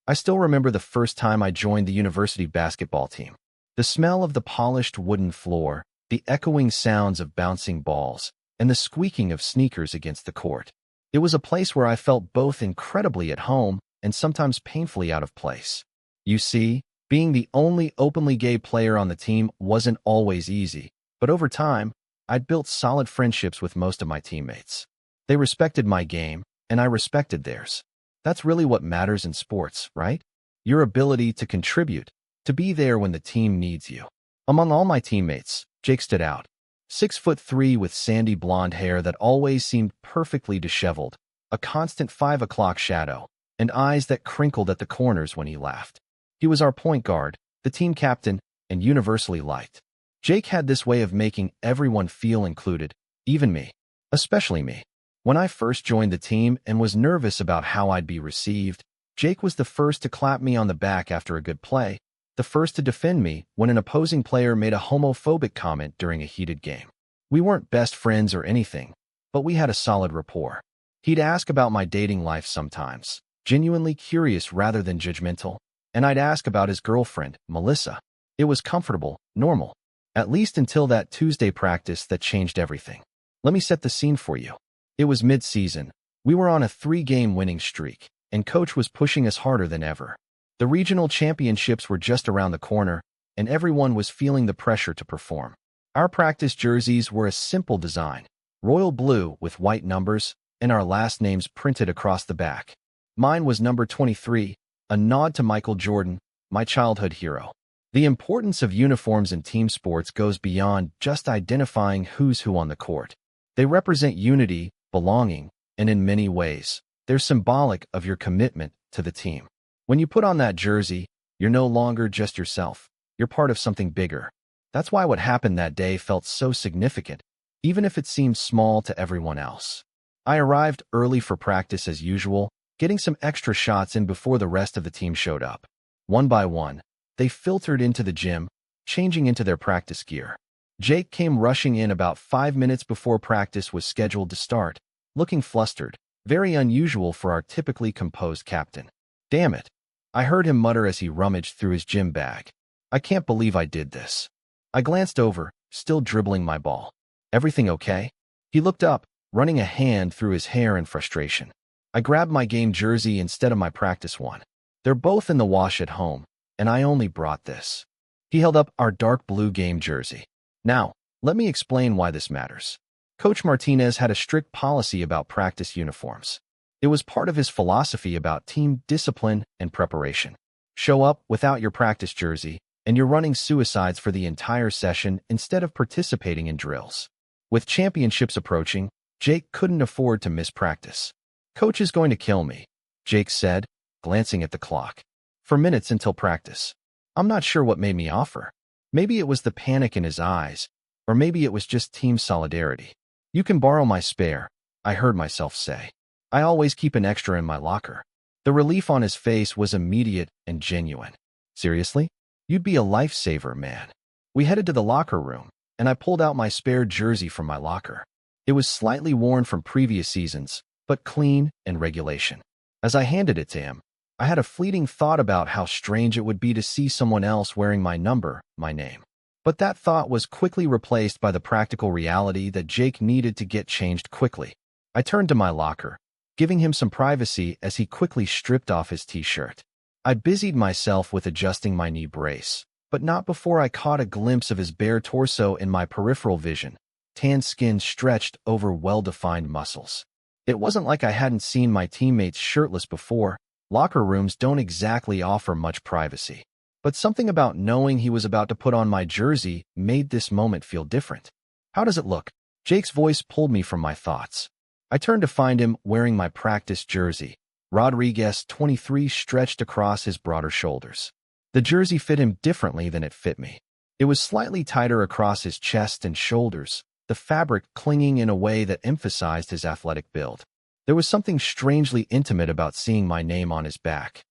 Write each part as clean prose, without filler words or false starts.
I still remember the first time I joined the university basketball team. The smell of the polished wooden floor, the echoing sounds of bouncing balls, and the squeaking of sneakers against the court. It was a place where I felt both incredibly at home and sometimes painfully out of place. You see, being the only openly gay player on the team wasn't always easy, but over time, I'd built solid friendships with most of my teammates. They respected my game, and I respected theirs. That's really what matters in sports, right? Your ability to contribute, to be there when the team needs you. Among all my teammates, Jake stood out. 6'3" with sandy blonde hair that always seemed perfectly disheveled, a constant 5 o'clock shadow, and eyes that crinkled at the corners when he laughed. He was our point guard, the team captain, and universally liked. Jake had this way of making everyone feel included, even me, especially me. When I first joined the team and was nervous about how I'd be received, Jake was the first to clap me on the back after a good play, the first to defend me when an opposing player made a homophobic comment during a heated game. We weren't best friends or anything, but we had a solid rapport. He'd ask about my dating life sometimes, genuinely curious rather than judgmental, and I'd ask about his girlfriend, Melissa. It was comfortable, normal, at least until that Tuesday practice that changed everything. Let me set the scene for you. It was mid-season. We were on a 3-game winning streak, and Coach was pushing us harder than ever. The regional championships were just around the corner, and everyone was feeling the pressure to perform. Our practice jerseys were a simple design, royal blue with white numbers, and our last names printed across the back. Mine was number 23, a nod to Michael Jordan, my childhood hero. The importance of uniforms in team sports goes beyond just identifying who's who on the court. They represent unity, belonging, and in many ways, they're symbolic of your commitment to the team. When you put on that jersey, you're no longer just yourself. You're part of something bigger. That's why what happened that day felt so significant, even if it seemed small to everyone else. I arrived early for practice as usual, getting some extra shots in before the rest of the team showed up. One by one, they filtered into the gym, changing into their practice gear. Jake came rushing in about 5 minutes before practice was scheduled to start, looking flustered, very unusual for our typically composed captain. Damn it, I heard him mutter as he rummaged through his gym bag. I can't believe I did this. I glanced over, still dribbling my ball. Everything okay? He looked up, running a hand through his hair in frustration. I grabbed my game jersey instead of my practice one. They're both in the wash at home, and I only brought this. He held up our dark blue game jersey. Now, let me explain why this matters. Coach Martinez had a strict policy about practice uniforms. It was part of his philosophy about team discipline and preparation. Show up without your practice jersey, and you're running suicides for the entire session instead of participating in drills. With championships approaching, Jake couldn't afford to miss practice. Coach is going to kill me, Jake said, glancing at the clock. For minutes until practice. I'm not sure what made me offer. Maybe it was the panic in his eyes, or maybe it was just team solidarity. You can borrow my spare, I heard myself say. I always keep an extra in my locker. The relief on his face was immediate and genuine. Seriously? You'd be a lifesaver, man. We headed to the locker room, and I pulled out my spare jersey from my locker. It was slightly worn from previous seasons, but clean and regulation. As I handed it to him, I had a fleeting thought about how strange it would be to see someone else wearing my number, my name. But that thought was quickly replaced by the practical reality that Jake needed to get changed quickly. I turned to my locker, giving him some privacy as he quickly stripped off his t-shirt. I busied myself with adjusting my knee brace, but not before I caught a glimpse of his bare torso in my peripheral vision, tan skin stretched over well-defined muscles. It wasn't like I hadn't seen my teammates shirtless before. Locker rooms don't exactly offer much privacy. But something about knowing he was about to put on my jersey made this moment feel different. How does it look? Jake's voice pulled me from my thoughts. I turned to find him wearing my practice jersey, Rodriguez 23 stretched across his broader shoulders. The jersey fit him differently than it fit me. It was slightly tighter across his chest and shoulders, the fabric clinging in a way that emphasized his athletic build. There was something strangely intimate about seeing my name on his back.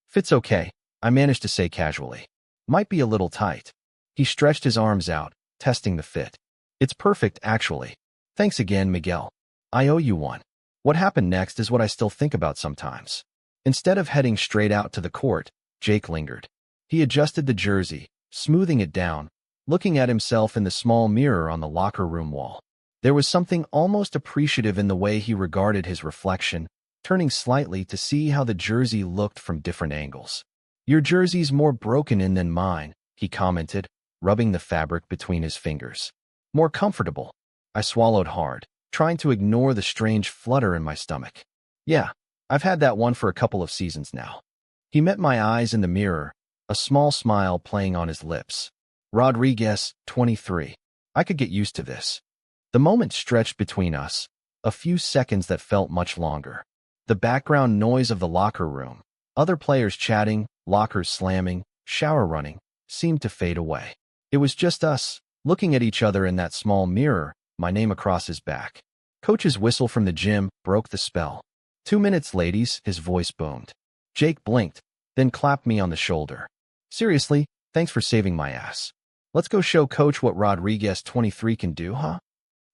Fit's okay, I managed to say casually. Might be a little tight. He stretched his arms out, testing the fit. It's perfect, actually. Thanks again, Miguel. I owe you one. What happened next is what I still think about sometimes. Instead of heading straight out to the court, Jake lingered. He adjusted the jersey, smoothing it down, looking at himself in the small mirror on the locker room wall. There was something almost appreciative in the way he regarded his reflection, turning slightly to see how the jersey looked from different angles. "Your jersey's more broken in than mine," he commented, rubbing the fabric between his fingers. "More comfortable." I swallowed hard, trying to ignore the strange flutter in my stomach. "Yeah, I've had that one for a couple of seasons now." He met my eyes in the mirror, a small smile playing on his lips. "Rodriguez, 23. I could get used to this." The moment stretched between us, a few seconds that felt much longer. The background noise of the locker room, other players chatting, lockers slamming, shower running, seemed to fade away. It was just us, looking at each other in that small mirror, my name across his back. Coach's whistle from the gym broke the spell. 2 minutes, ladies," his voice boomed. Jake blinked, then clapped me on the shoulder. "Seriously, thanks for saving my ass. Let's go show Coach what Rodriguez 23 can do, huh?"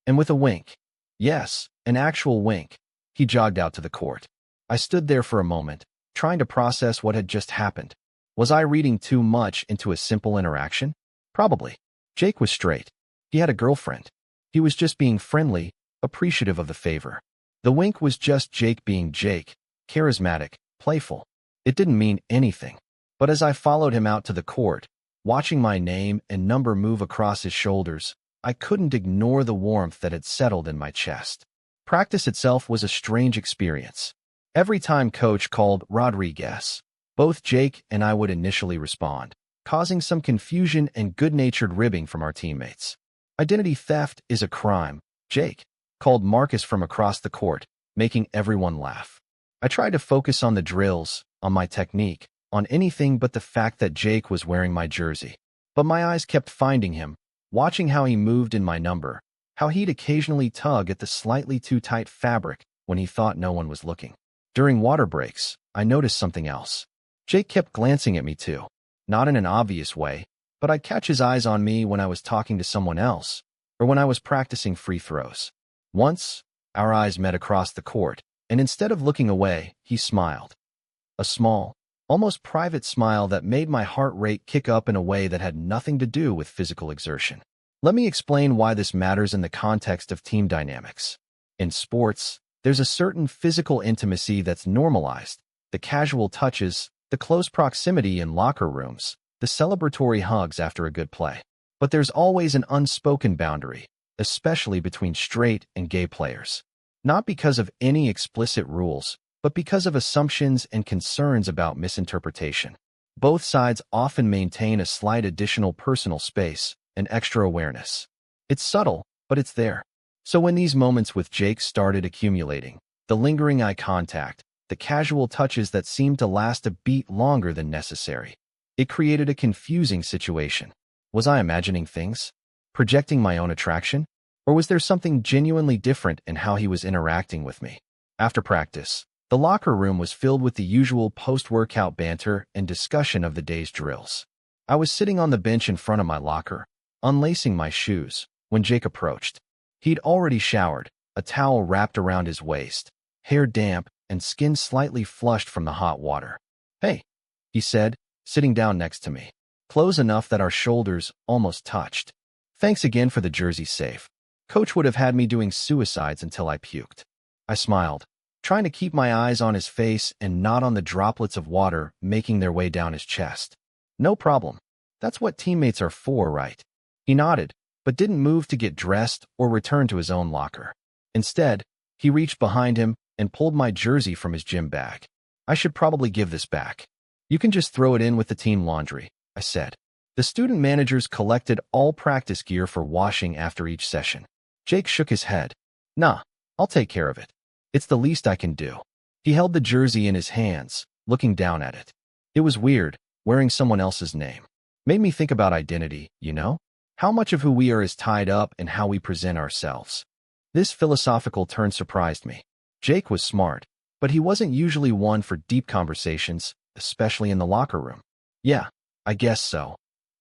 And with a wink, yes, an actual wink, he jogged out to the court. I stood there for a moment, trying to process what had just happened. Was I reading too much into a simple interaction? Probably. Jake was straight. He had a girlfriend. He was just being friendly, appreciative of the favor. The wink was just Jake being Jake, charismatic, playful. It didn't mean anything. But as I followed him out to the court, watching my name and number move across his shoulders, I couldn't ignore the warmth that had settled in my chest. Practice itself was a strange experience. Every time Coach called Rodriguez, both Jake and I would initially respond, causing some confusion and good-natured ribbing from our teammates. "Identity theft is a crime," Jake called Marcus from across the court, making everyone laugh. I tried to focus on the drills, on my technique, on anything but the fact that Jake was wearing my jersey. But my eyes kept finding him, watching how he moved in my number, how he'd occasionally tug at the slightly too tight fabric when he thought no one was looking. During water breaks, I noticed something else. Jake kept glancing at me too. Not in an obvious way, but I'd catch his eyes on me when I was talking to someone else, or when I was practicing free throws. Once, our eyes met across the court, and instead of looking away, he smiled. A small, almost private smile that made my heart rate kick up in a way that had nothing to do with physical exertion. Let me explain why this matters in the context of team dynamics. In sports, there's a certain physical intimacy that's normalized, the casual touches, the close proximity in locker rooms, the celebratory hugs after a good play. But there's always an unspoken boundary, especially between straight and gay players. Not because of any explicit rules, but because of assumptions and concerns about misinterpretation. Both sides often maintain a slight additional personal space, an extra awareness. It's subtle, but it's there. So when these moments with Jake started accumulating, the lingering eye contact, the casual touches that seemed to last a beat longer than necessary, it created a confusing situation. Was I imagining things? Projecting my own attraction? Or was there something genuinely different in how he was interacting with me? After practice, the locker room was filled with the usual post-workout banter and discussion of the day's drills. I was sitting on the bench in front of my locker, unlacing my shoes, when Jake approached. He'd already showered, a towel wrapped around his waist, hair damp and skin slightly flushed from the hot water. "Hey," he said, sitting down next to me, close enough that our shoulders almost touched. "Thanks again for the jersey save. Coach would have had me doing suicides until I puked." I smiled, trying to keep my eyes on his face and not on the droplets of water making their way down his chest. "No problem. That's what teammates are for, right?" He nodded, but didn't move to get dressed or return to his own locker. Instead, he reached behind him and pulled my jersey from his gym bag. "I should probably give this back." "You can just throw it in with the team laundry," I said. The student managers collected all practice gear for washing after each session. Jake shook his head. "Nah, I'll take care of it. It's the least I can do." He held the jersey in his hands, looking down at it. It was weird, wearing someone else's name. Made me think about identity, you know? How much of who we are is tied up in how we present ourselves. This philosophical turn surprised me. Jake was smart, but he wasn't usually one for deep conversations, especially in the locker room. "Yeah, I guess so,"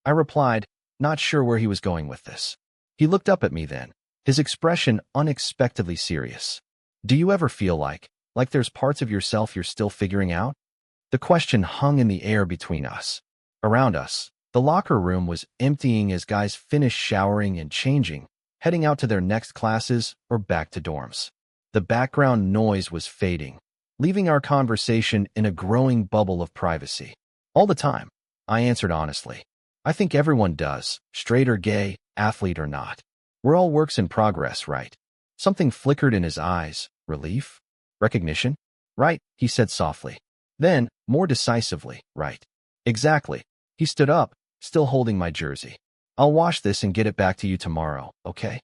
I replied, not sure where he was going with this. He looked up at me then, his expression unexpectedly serious. "Do you ever feel like there's parts of yourself you're still figuring out?" The question hung in the air between us. Around us, the locker room was emptying as guys finished showering and changing, heading out to their next classes or back to dorms. The background noise was fading, leaving our conversation in a growing bubble of privacy. All the time, I answered honestly. I think everyone does, straight or gay, athlete or not. We're all works in progress, right? Something flickered in his eyes. Relief? Recognition? Right, he said softly. Then, more decisively, right. Exactly. He stood up, still holding my jersey. I'll wash this and get it back to you tomorrow, okay?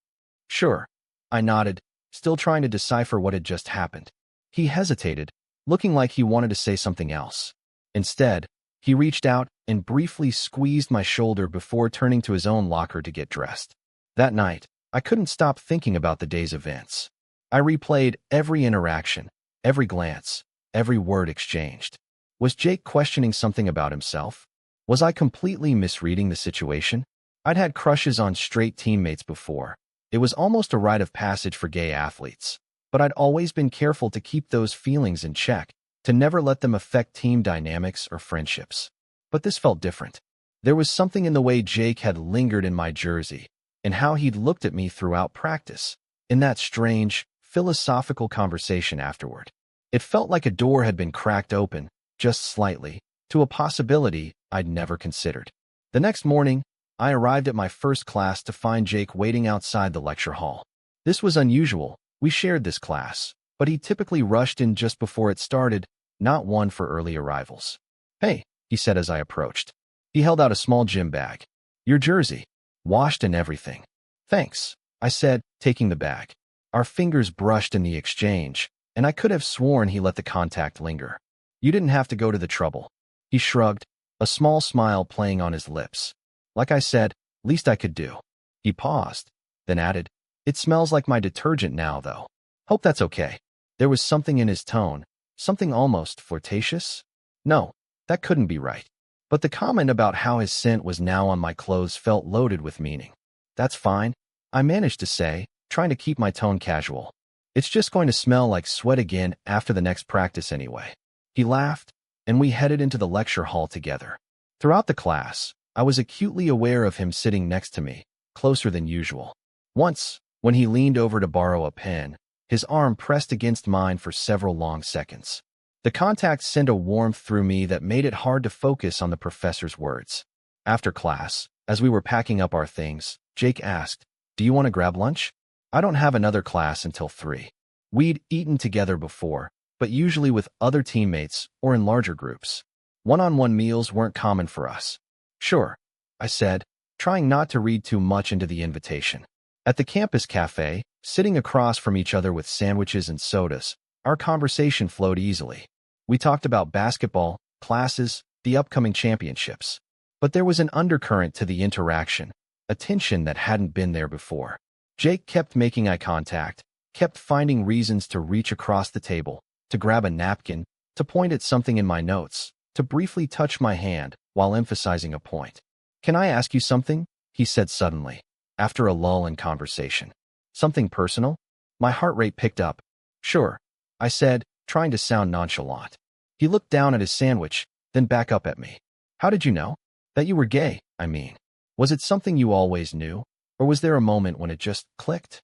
Sure. I nodded, still trying to decipher what had just happened. He hesitated, looking like he wanted to say something else. Instead, he reached out and briefly squeezed my shoulder before turning to his own locker to get dressed. That night, I couldn't stop thinking about the day's events. I replayed every interaction, every glance, every word exchanged. Was Jake questioning something about himself? Was I completely misreading the situation? I'd had crushes on straight teammates before. It was almost a rite of passage for gay athletes. But I'd always been careful to keep those feelings in check, to never let them affect team dynamics or friendships. But this felt different. There was something in the way Jake had lingered in my jersey, and how he'd looked at me throughout practice, in that strange, philosophical conversation afterward. It felt like a door had been cracked open, just slightly, to a possibility I'd never considered. The next morning, I arrived at my first class to find Jake waiting outside the lecture hall. This was unusual. We shared this class, but he typically rushed in just before it started, not one for early arrivals. Hey, he said as I approached. He held out a small gym bag. Your jersey. Washed and everything. Thanks, I said, taking the bag. Our fingers brushed in the exchange, and I could have sworn he let the contact linger. You didn't have to go to the trouble. He shrugged, a small smile playing on his lips. Like I said, least I could do. He paused, then added, It smells like my detergent now, though. Hope that's okay. There was something in his tone, something almost flirtatious. No, that couldn't be right. But the comment about how his scent was now on my clothes felt loaded with meaning. That's fine, I managed to say, trying to keep my tone casual. It's just going to smell like sweat again after the next practice anyway. He laughed, and we headed into the lecture hall together. Throughout the class, I was acutely aware of him sitting next to me, closer than usual. Once, when he leaned over to borrow a pen, his arm pressed against mine for several long seconds. The contact sent a warmth through me that made it hard to focus on the professor's words. After class, as we were packing up our things, Jake asked, Do you want to grab lunch? I don't have another class until 3. We'd eaten together before, but usually with other teammates or in larger groups. One-on-one meals weren't common for us. Sure, I said, trying not to read too much into the invitation. At the campus cafe, sitting across from each other with sandwiches and sodas, our conversation flowed easily. We talked about basketball, classes, the upcoming championships. But there was an undercurrent to the interaction, a tension that hadn't been there before. Jake kept making eye contact, kept finding reasons to reach across the table, to grab a napkin, to point at something in my notes, to briefly touch my hand while emphasizing a point. Can I ask you something? He said suddenly, after a lull in conversation. Something personal? My heart rate picked up. Sure, I said, trying to sound nonchalant. He looked down at his sandwich, then back up at me. How did you know? That you were gay, I mean. Was it something you always knew, or was there a moment when it just clicked?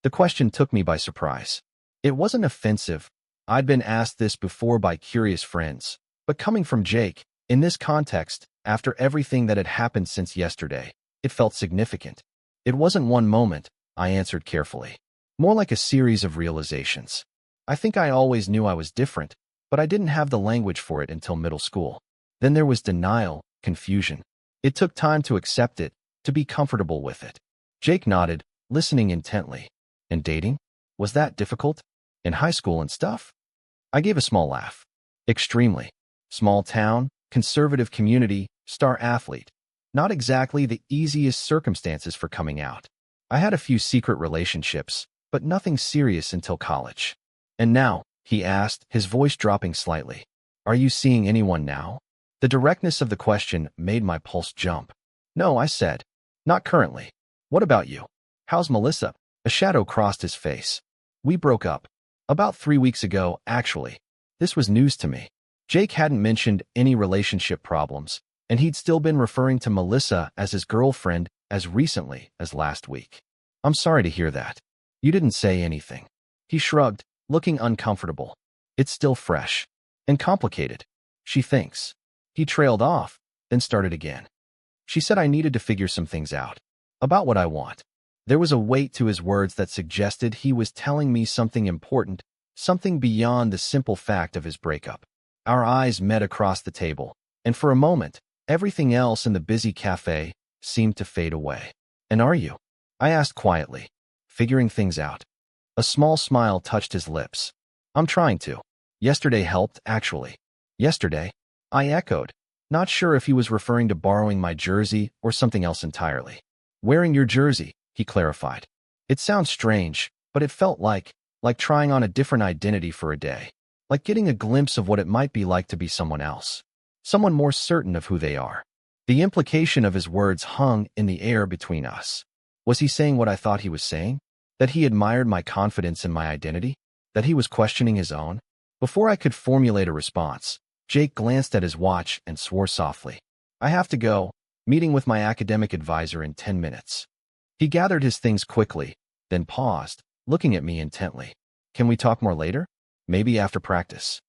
The question took me by surprise. It wasn't offensive. I'd been asked this before by curious friends, but coming from Jake, in this context, after everything that had happened since yesterday, it felt significant. It wasn't one moment, I answered carefully. More like a series of realizations. I think I always knew I was different, but I didn't have the language for it until middle school. Then there was denial, confusion. It took time to accept it, to be comfortable with it. Jake nodded, listening intently. And dating? Was that difficult? In high school and stuff? I gave a small laugh. Extremely. Small town, conservative community, star athlete. Not exactly the easiest circumstances for coming out. I had a few secret relationships, but nothing serious until college. And now, he asked, his voice dropping slightly. Are you seeing anyone now? The directness of the question made my pulse jump. No, I said. Not currently. What about you? How's Melissa? A shadow crossed his face. We broke up. About 3 weeks ago, actually. This was news to me. Jake hadn't mentioned any relationship problems, and he'd still been referring to Melissa as his girlfriend as recently as last week. I'm sorry to hear that. You didn't say anything. He shrugged, looking uncomfortable. It's still fresh. And complicated, she thinks. He trailed off, then started again. She said I needed to figure some things out. About what I want. There was a weight to his words that suggested he was telling me something important, something beyond the simple fact of his breakup. Our eyes met across the table, and for a moment, everything else in the busy cafe seemed to fade away. And are you? I asked quietly, figuring things out. A small smile touched his lips. I'm trying to. Yesterday helped, actually. Yesterday? I echoed, not sure if he was referring to borrowing my jersey or something else entirely. Wearing your jersey, he clarified. It sounds strange, but it felt like trying on a different identity for a day. Like getting a glimpse of what it might be like to be someone else. Someone more certain of who they are. The implication of his words hung in the air between us. Was he saying what I thought he was saying? That he admired my confidence in my identity? That he was questioning his own? Before I could formulate a response, Jake glanced at his watch and swore softly. I have to go. Meeting with my academic advisor in 10 minutes. He gathered his things quickly, then paused, looking at me intently. Can we talk more later? Maybe after practice.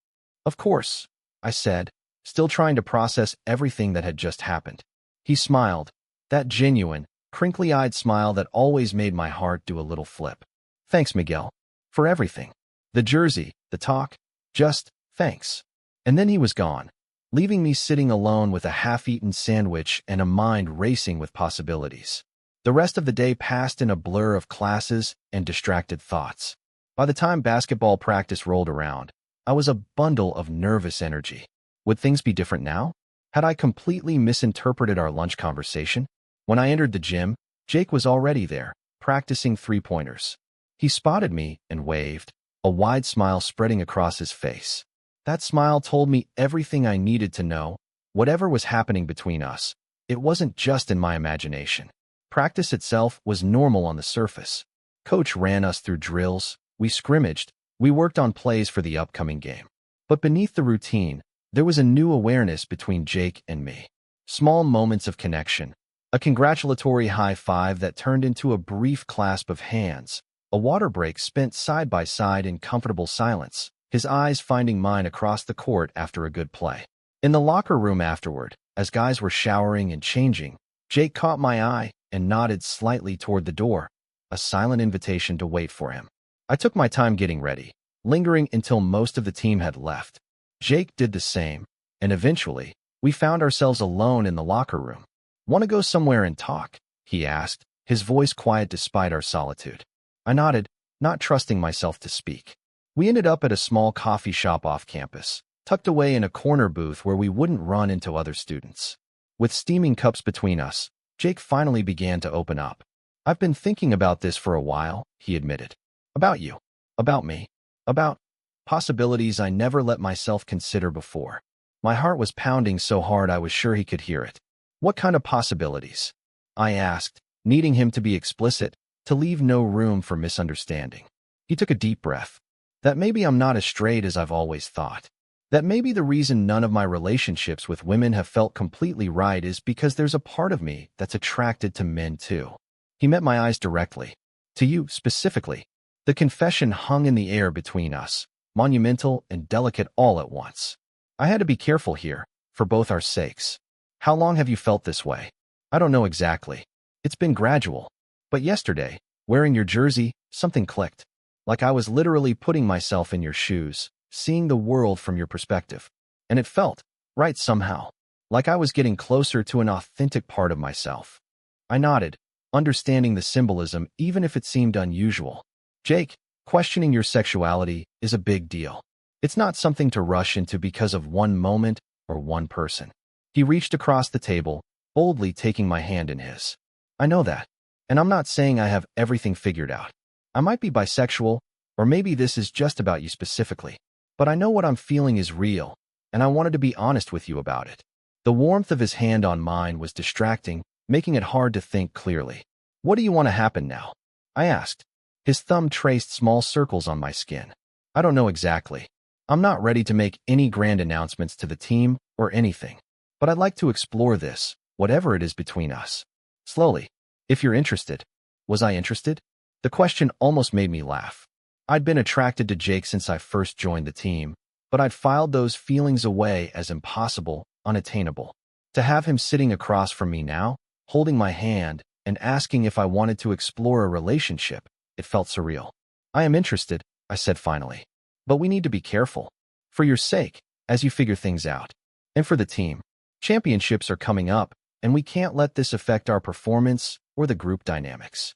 Of course, I said, still trying to process everything that had just happened. He smiled, that genuine, crinkly-eyed smile that always made my heart do a little flip. Thanks, Miguel. For everything. The jersey, the talk, just thanks. And then he was gone, leaving me sitting alone with a half-eaten sandwich and a mind racing with possibilities. The rest of the day passed in a blur of classes and distracted thoughts. By the time basketball practice rolled around, I was a bundle of nervous energy. Would things be different now? Had I completely misinterpreted our lunch conversation? When I entered the gym, Jake was already there, practicing three-pointers. He spotted me and waved, a wide smile spreading across his face. That smile told me everything I needed to know. Whatever was happening between us, it wasn't just in my imagination. Practice itself was normal on the surface. Coach ran us through drills, we scrimmaged, we worked on plays for the upcoming game. But beneath the routine, there was a new awareness between Jake and me. Small moments of connection, a congratulatory high five that turned into a brief clasp of hands, a water break spent side by side in comfortable silence, his eyes finding mine across the court after a good play. In the locker room afterward, as guys were showering and changing, Jake caught my eye and nodded slightly toward the door, a silent invitation to wait for him. I took my time getting ready, lingering until most of the team had left. Jake did the same, and eventually, we found ourselves alone in the locker room. Want to go somewhere and talk? He asked, his voice quiet despite our solitude. I nodded, not trusting myself to speak. We ended up at a small coffee shop off campus, tucked away in a corner booth where we wouldn't run into other students. With steaming cups between us, Jake finally began to open up. I've been thinking about this for a while, he admitted. About you. About me. About possibilities I never let myself consider before. My heart was pounding so hard I was sure he could hear it. What kind of possibilities? I asked, needing him to be explicit, to leave no room for misunderstanding. He took a deep breath. That maybe I'm not as straight as I've always thought. That maybe the reason none of my relationships with women have felt completely right is because there's a part of me that's attracted to men too. He met my eyes directly. To you, specifically. The confession hung in the air between us, monumental and delicate all at once. I had to be careful here, for both our sakes. How long have you felt this way? I don't know exactly. It's been gradual. But yesterday, wearing your jersey, something clicked. Like I was literally putting myself in your shoes, seeing the world from your perspective. And it felt right somehow. Like I was getting closer to an authentic part of myself. I nodded, understanding the symbolism even if it seemed unusual. Jake, questioning your sexuality is a big deal. It's not something to rush into because of one moment or one person. He reached across the table, boldly taking my hand in his. I know that, and I'm not saying I have everything figured out. I might be bisexual, or maybe this is just about you specifically. But I know what I'm feeling is real, and I wanted to be honest with you about it. The warmth of his hand on mine was distracting, making it hard to think clearly. What do you want to happen now? I asked. His thumb traced small circles on my skin. I don't know exactly. I'm not ready to make any grand announcements to the team or anything, but I'd like to explore this, whatever it is between us. Slowly. If you're interested. Was I interested? The question almost made me laugh. I'd been attracted to Jake since I first joined the team, but I'd filed those feelings away as impossible, unattainable. To have him sitting across from me now, holding my hand, and asking if I wanted to explore a relationship, it felt surreal. I am interested, I said finally. But we need to be careful. For your sake, as you figure things out. And for the team. Championships are coming up, and we can't let this affect our performance or the group dynamics.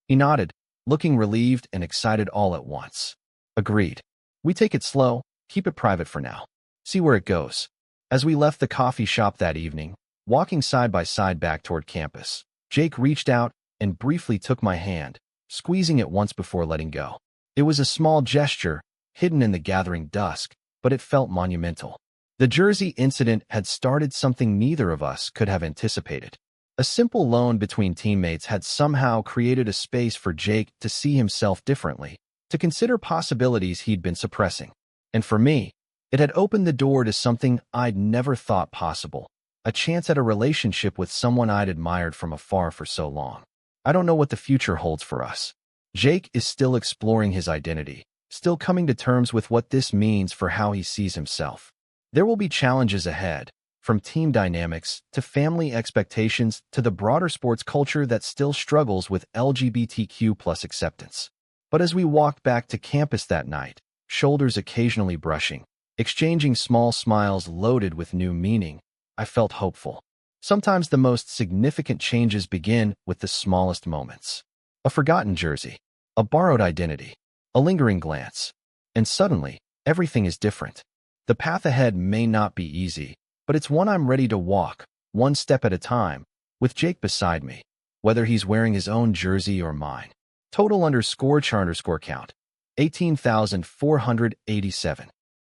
He nodded, looking relieved and excited all at once. Agreed. We take it slow, keep it private for now. See where it goes. As we left the coffee shop that evening, walking side by side back toward campus, Jake reached out and briefly took my hand, squeezing it once before letting go. It was a small gesture, hidden in the gathering dusk, but it felt monumental. The jersey incident had started something neither of us could have anticipated. A simple loan between teammates had somehow created a space for Jake to see himself differently, to consider possibilities he'd been suppressing. And for me, it had opened the door to something I'd never thought possible, a chance at a relationship with someone I'd admired from afar for so long. I don't know what the future holds for us. Jake is still exploring his identity, still coming to terms with what this means for how he sees himself. There will be challenges ahead, from team dynamics to family expectations to the broader sports culture that still struggles with LGBTQ+ acceptance. But as we walked back to campus that night, shoulders occasionally brushing, exchanging small smiles loaded with new meaning, I felt hopeful. Sometimes the most significant changes begin with the smallest moments. A forgotten jersey, a borrowed identity, a lingering glance, and suddenly, everything is different. The path ahead may not be easy, but it's one I'm ready to walk, one step at a time, with Jake beside me, whether he's wearing his own jersey or mine. Total_char_count, 18,487.